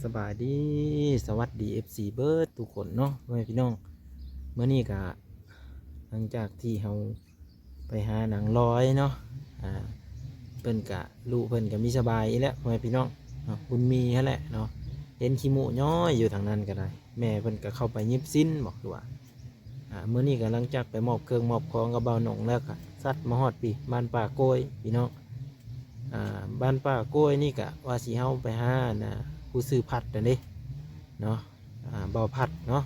สบายดีสวัสดี FC เบิร์ดทุกคนเนาะพี่น้องเมื่อนี้ก็หลังจากที่เราไปหาหนังร้อยเนาะเพิ่นกะลูกเพิ่นกะมีสบายอีแล้วพี่น้องเนาะบุญมีนั่นแหละเนาะเห็นขี้มูย้อยอยู่ทางนั้นก็ได้แม่เพิ่นก็เข้าไปยิบสิ้นบอกดูว่าเมื่อนี้ก็หลังจากไปมอบเครื่องมอบของกับเบาหนงแล้วก็ซัดมาฮอดปีบ้านป่าโกยพี่น้องบ้านป่าโกยนี่กะว่าสิเฮาไปหาผู้ซื้อพัดนี่เนาะเบาพัดเนาะ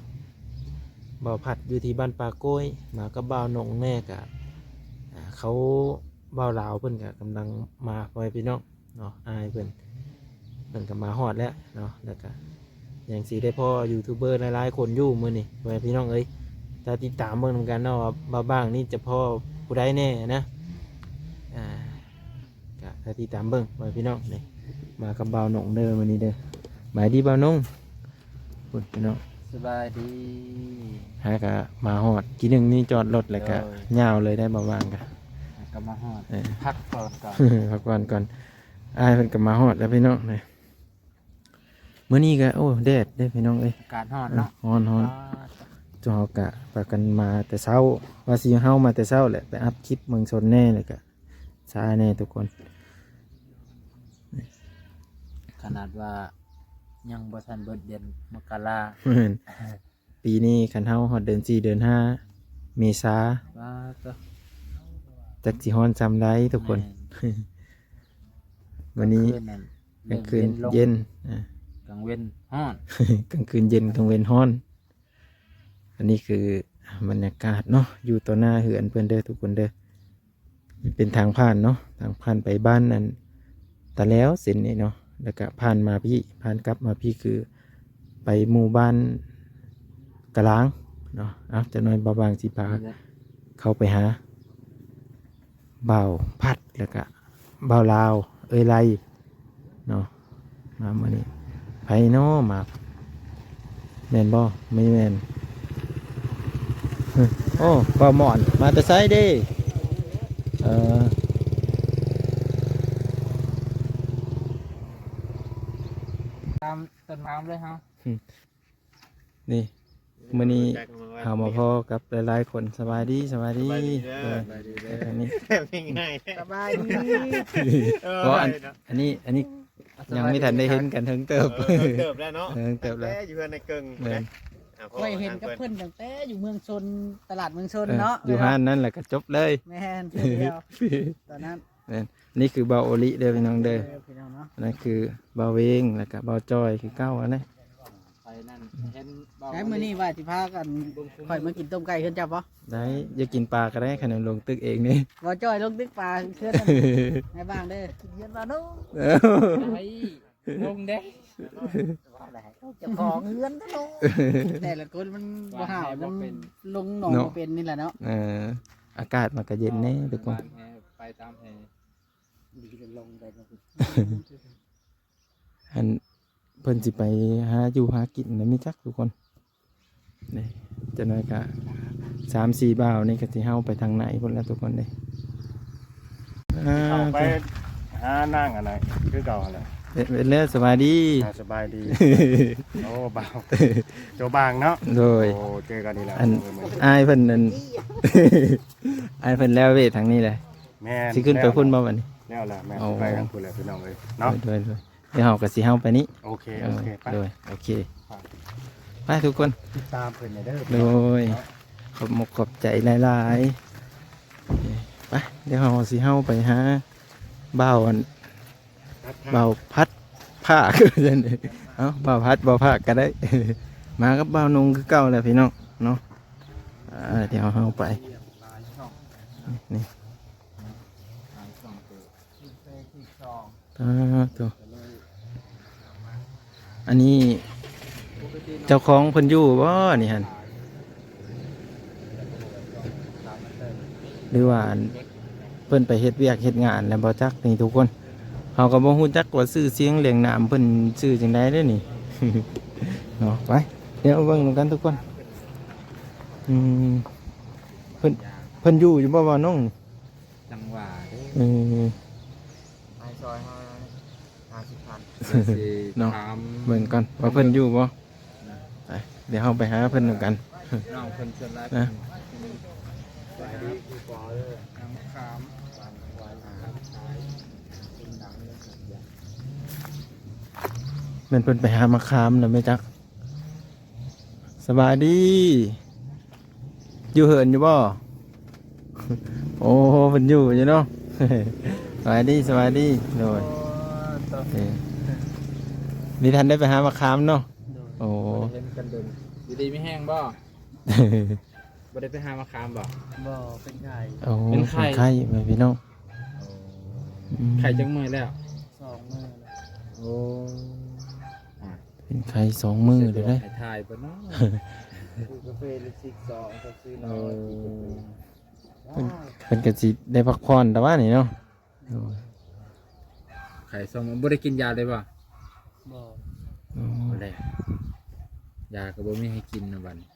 เบาพัดอยู่ที่บ้านป่าโกยมากับเบาหนงแม่กะเขาเบาลาวเพิ่นกะกำลังมาพี่น้องเนาะอายเพิ่นก็มาฮอดแล้วเนาะแล้วก็อย่างสีได้พ่อยูทูบเบอร์หลายๆคนอยู่มื้อนี่พี่น้องเอ้ยถ้าติดตามเบิ่งนำกันเนาะว่าบ้างนี่จะพ่อผู้ใดแน่นะก็ถ้าติดตามเบิ่งพี่น้องนี่มากับเบาหนงเด้อมื้อนี้เด้อหมายดีเบาหนงพูดพี่น้องสบายดีฮะก็มาฮอดทีหนึงนี่จอดรถแล้วก็ยาวเลยได้บ่ว่างก็มาฮอดพักก่อนพักก่อนอายเพิ่นก็มาฮอดแล้วพี่น้องนี่มื้อนี้ก็โอ้แดดเด้พี่น้องเอ้ยอากาศร้อนเนาะร้อนจอกะพากันมาแต่เช้าว่าสิเฮามาแต่เช้าแหละไปอัพคลิปเมืองชนแน่เลยก็ช้าแน่ทุกคนขนาดว่ายังบ่ทันเบิดเดือนมกราปีนี้คันเฮาฮอดเดือน4เดือน5เมษาว่าก็จักสิฮ้อนจำได้ทุกคนวันนี้กลางคืนเย็นกลางเว้นร้อนกลางคืนเย็นกลางเว้นร้อนอันนี้คือบรรยากาศเนาะอยู่ต่อหน้าเหือนเพื่อนเด้อทุกคนเด้อเป็นทางผ่านเนาะทางผ่านไปบ้านนั้นแต่แล้วเส้นนี่เนาะแล้วก็ผ่านมาพี่ผ่านกลับมาพี่คือไปหมู่บ้านกะล้างเนาะจะน้อยบางสิพาเข้าไปหาบ่าวพัดแล้วก็บ่าวลาวไรเนาะมาเมื่อนี้ไผเนาะมาแม่นบ่ไม่แม่นโอ้บ่หมอนมาแต่ไซด์ดิตามต้นน้ำเลยฮะนี่มื้อนี้เฮามาพอกับหลายๆคนสบายดีนี่สบายดีก็อันนี้ยังไม่ทันได้เห็นกันทั้งเติบแล้วเนาะเติบแล้วอยู่ในเกิงไม่เห็นกับเพื่อนตั้งแต่อยู่เมืองชนตลาดเมืองชนเนาะอยู่ห้านนั่นแหละก็จบเลยแม่นเดียวตอนนั้นนี่คือเบาโอลิเด้อพี่น้องเด้อนั่นคือเบาเวงแล้วก็เบาจอยคือเก้าอันนี้ใช้มื้อนี้ว่าสิพากันค่อยมากินต้มไก่ขึ้นจับปะได้อย่ากินปลาก็ได้ขนาดลงตึกเองนี่บ่จอยลงตึกปลาเชื่อให้บ้างเด้อเย็นมาโน่ลงเด้จะของเฮือนโน่แต่ละคนมันบ่ห่าวมันลงหนองเป็นนี่แหละเนาะอากาศมันก็เย็นแน่ทุกคนไปตามแห่ดีจะลงไปอันเพิ่นสิไปหาอยู่หากินนะมีจักทุกคนนี่จะน้อยกะ3-4 บ่าวนี่ก็สิเฮาไปทางไหนพุ่นแล้วทุกคนเลยไปหานั่งอะไรคือเก่าอะไรเป็นแล้วสบายดีโอ้บ่าวโจบางเนาะโดยโอ้เจอกันนี่แหละอายเพิ่นนั่นอายเพิ่นแล้วเวททางนี้เลยแม่สิขึ้นไปพุ่นบ่บัดนี้แล้วล่ะแม่ไปทางพุ่นแล้วพี่น้องเอ้ยเนาะด้วยเดี๋ยวเฮาก็สิเฮาไปนี้โอเคไปโอเคไปทุกคนติดตามเพิ่นเด้อโดยขอบใจหลายๆไปเดี๋ยวเฮาสิเฮาไปหาบ่าวพัดผ้าคือจังได๋บ่าวพัดบ่าวผ้าก็ได้มากับบ่าวนุ่งคือเก่าแหละพี่น้องเนาะเดี๋ยวเฮาไปนี่ตัวอันนี้เจ้าของเพิ่นอยู่บ่นี่หั่นหรือว่าเพิ่นไปเฮ็ดเวียกเฮ็ดงานแล้วบ่จักนี่ทุกคนเฮาก็บ่ฮู้จักว่าชื่อเสียงเรียงนามเพิ่นชื่อจังได๋เด้อนี่เนาะไปเดี๋ยวเบิ่งนำกันทุกคนเพิ่นอยู่บ่ว่าน้องจังหวะเด้ไอ้ซอย50,000 เนาะ ถาม เบิ่งก่อนว่าเพิ่นอยู่บ่ไปเดี๋ยวเฮาไปหาเพิ่นนำกัน น้องเพิ่นเชิญไลฟ์ นะ ไปดีคือปอเลยน้ำขามบางวันครับขายเป็นดังเลยครับ แม่นเพิ่นไปหามะขามแล้วแม่จักสบายดีอยู่เหินอยู่บ่โอ้เพิ่นอยู่อยู่เนาะ สบายดีสบายดีโดยนี่ทันได้ไปหามะขามเนาะโอ้ เห็นกันเดินอยู่ดีไม่แห้งบ่บ่ได้ไปหามะขามบ่ บ่เป็นไข่ โอ้ เป็นไข้ ไข้แม่พี่น้อง ไข่จังมือแล้ว 2 มื้อแล้ว โอ้ เป็นไข้2 มื้อเลยได้ ไข่ถ่ายปะเนาะ กาแฟลิซิก2ก็ซื้อ โอ้ เพิ่นก็สิได้พักผ่อนแต่ว่านี่เนาะโอ้ย ไข่ส้มบ่ได้กินยาเลยป่ะ บ่ โอ้ บ่ได้ยาก็บ่มีให้กินนะบัดนี้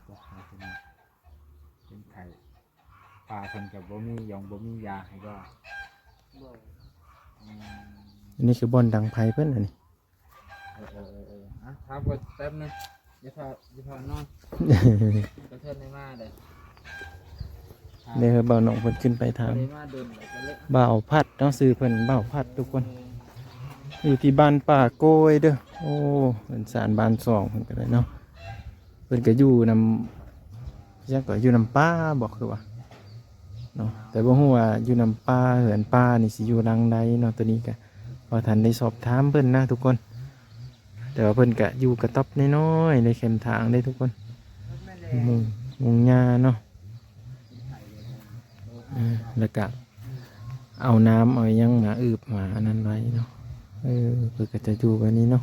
ก็หาเป็นไข่ปลาเพิ่นก็บ่มีบ่มียาให้ก็ บ่ อันนี้คือบ่อนดังไผเพิ่นอันนี้ อ่ะพักไว้แป๊บนึงอย่าพานอนกระเทือนในมาเลย เดี๋ยวเบาหนองเพิ่นขึ้นไปถาม ในมาเดินเลยก็เละ บ่าวพัดต้องซื้อเพิ่นบ่าวพัดทุกคน อยู่ที่บ้านป่าโกยเด้อโอ้เป็นสารบ้านสองเพิ่นก็ได้เนาะเพิ่นก็อยู่นำจักก็อยู่นำป้าบอกคือว่าเนาะแต่บ่ฮู้ว่าอยู่นำป้าเหือนป้านี่สิอยู่หลังใดเนาะตัวนี้ก็พอทันได้สอบถามเพิ่นนะทุกคน แต่ว่าเพิ่นก็อยู่กระต๊อบน้อยๆในเข็มทางได้ทุกคนมุงหญ้าเนาะแล้วก็เอาน้ำเอาหยังมาอึบมาอันนั้นไว้เนาะเพิ่นก็จะอยู่แบบนี้เนาะ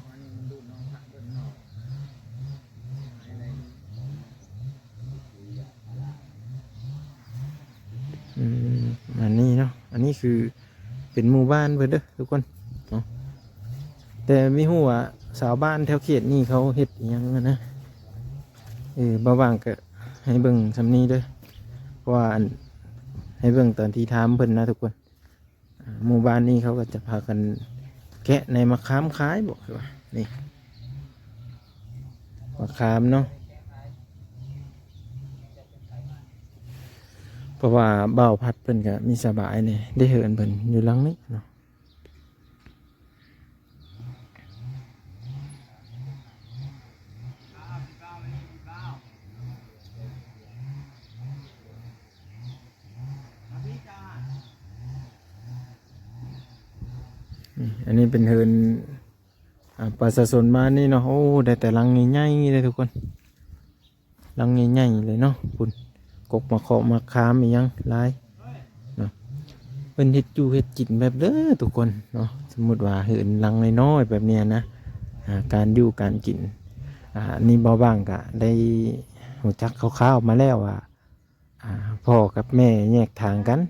อันนี้เนาะอันนี้คือเป็นหมู่บ้านเพิ่นเด้อทุกคนเนาะแต่ไม่ฮู้ว่าชาวบ้านแถวเขตนี่เขาเฮ็ดอิหยังนะบ่ว่างก็ให้เบิ่งสำนี้เด้อเพราะว่าอันให้เบิ่งตอนที่ถามเพิ่นนะทุกคนหมู่บ้านนี้เขาก็จะพากันแกะในมะขามขายบอกคือว่านี่มะขามเนาะเพราะว่าเบาพัดเพิ่นก็มีสบายนี่ได้เหินเพิ่นอยู่หลังนี้เนาะอันนี้เป็นเหินประชาชนมานี่เนาะโอ้ได้แต่หลังใหญ่ๆเลยทุกคนหลังใหญ่ๆเลยเนาะคุณกกมาเคาะมาคามอีหยังหลายเนาะเป็นเฮ็ดอยู่เฮ็ดกินแบบเด้อทุกคนเนาะสมมุติว่าเหินหลังน้อยๆแบบเนี้ยนะการอยู่การกินนี่บ่บ้างก็ได้รู้จักคร่าวๆมาแล้วว่าพ่อกับแม่แยกทางกัน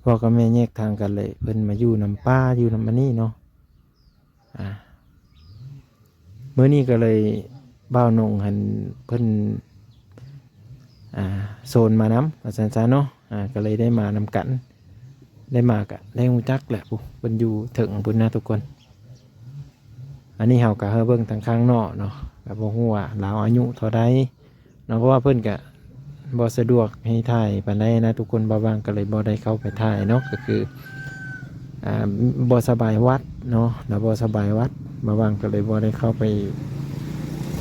พ่อกับแม่แยกทางกันเลยเพิ่นมาอยู่นำป้าอยู่นำอันนี้เนาะเมื่อนี้ก็เลยบ่าวนงหันเพิ่นโซนมานำอาจารย์เนาะก็เลยได้มานำกันได้มากะได้รู้จักแหละปุ๊เพิ่นอยู่ถึงพุ่นนะทุกคนอันนี้เฮาก็เฮาเบิ่งทางข้างนอกเนาะก็บ่ฮู้ว่าลาวอายุเท่าใดเนาะเพราะว่าเพิ่นก็บ่สะดวกให้ถ่ายปานใดนะทุกคนบ่ว่างก็เลยบ่ได้เข้าไปถ่ายเนาะก็คือบ่สบายวัดเนาะแล้วบ่สบายวัดบ่ว่างก็เลยบ่ได้เข้าไป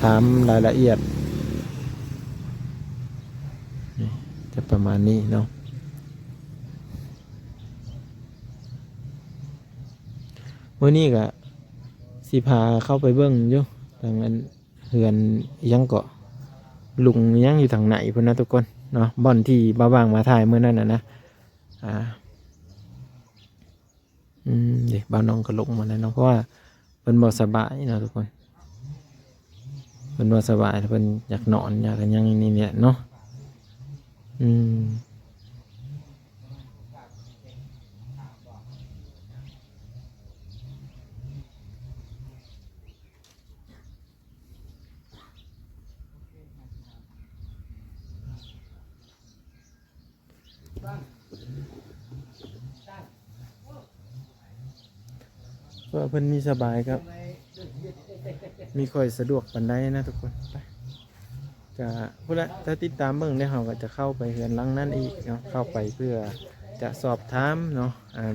ถามรายละเอียดจะประมาณนี้เนาะมื้อนี้ก็สิพาเข้าไปเบิ่งอยู่ทางอันเฮือนอิหยังเกาะลุงอิหยังอยู่ทางไหนพุ่นนะทุกคนเนาะบ่อนที่บ่าวางมาถ่ายมื้อนั้นน่ะนะเด็กบ่าวน้องก็ลงมาแล้วเนาะเพราะว่าเพิ่นบ่สบายเนาะทุกคนเพิ่นบ่สบายเพิ่นอยากนอนอยากหยังนี่เนี่ยเนาะ เพราะว่าเพิ่นมีสบายครับ มีค่อยสะดวกปานใดนะทุกคนไปจะพูดละถ้าติดตามเบิ่งได้เราก็จะเข้าไปเฮือนหลังนั้นอีกเนาะเข้าไปเพื่อจะสอบถามเนาะ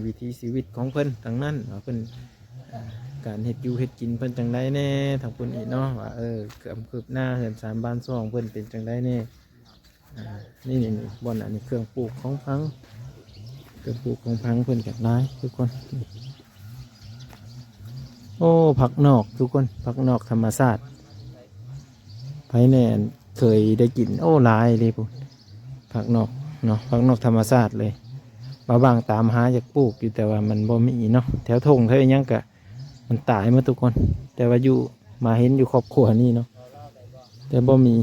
วิถีชีวิตของเพิ่นทางนั้นว่าเพิ่นการเฮ็ดอยู่เฮ็ดกินเพิ่นจังไดแน่ทางเพิ่นอีกเนาะว่าคืบหน้าเฮือน3บ้าน2เพิ่นเป็นจังไดแน่นี่บ่อนอันนี้เครื่องปลูกของพังเครื่องปลูกของพังเพิ่นก็หลายทุกคนโอ้ผักนอกทุกคนผักนอกธรรมชาติไผแน่เคยได้กินโอ้หลายเลยพุ่นผักนอกเนาะผักนอกธรรมชาติเลยบางตามหาอยากปลูกอยู่แต่ว่ามันบ่มีเนาะแถวทงแถวอิหยังก็มันตายหมาทุกคนแต่ว่าอยู่มาเห็นอยู่ครอบครัวนี่เนาะแต่บ่มี